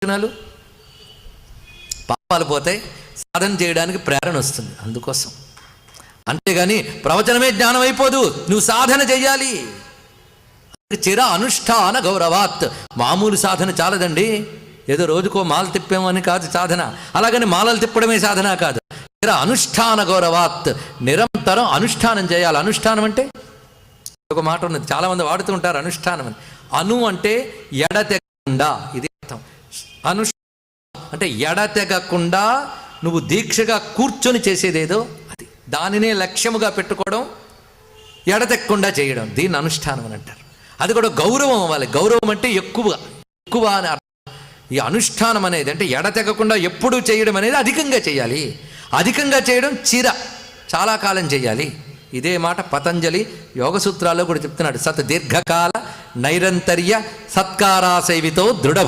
ప్రయోజనాలు? పాపాలు పోతాయి, సాధన చేయడానికి ప్రేరణ వస్తుంది. అందుకోసం. అంతేగాని ప్రవచనమే జ్ఞానం అయిపోదు, నువ్వు సాధన చెయ్యాలి. చిర అనుష్ఠాన గౌరవాత్. మామూలు సాధన చాలదండి, ఏదో రోజుకో మాల తిప్పామని కాదు సాధన. అలాగని మాలలు తిప్పడమే సాధన కాదు. చిర అనుష్ఠాన గౌరవాత్, నిరంతరం అనుష్ఠానం చేయాలి. అనుష్ఠానం అంటే ఒక మాట ఉన్నది, చాలామంది వాడుతూ ఉంటారు అనుష్ఠానం అని. అను అంటే ఎడతెగకుండా, ఇది అర్థం. అనుష్ఠానం అంటే ఎడతెగకుండా నువ్వు దీక్షగా కూర్చొని చేసేదేదో అది, దానినే లక్ష్యముగా పెట్టుకోవడం, ఎడతెక్కకుండా చేయడం, దీన్ని అనుష్ఠానం అని అంటారు. అది కూడా గౌరవం అవ్వాలి. గౌరవం అంటే ఎక్కువ అని అర్థం. ఈ అనుష్ఠానం అనేది అంటే ఎడతెగకుండా ఎప్పుడూ చేయడం అనేది అధికంగా చేయాలి. అధికంగా చేయడం చాలా కాలం చేయాలి. ఇదే మాట పతంజలి యోగ సూత్రాల్లో కూడా చెప్తున్నాడు. సత్ దీర్ఘకాల నైరంతర్య సత్కారాసేవితో దృఢ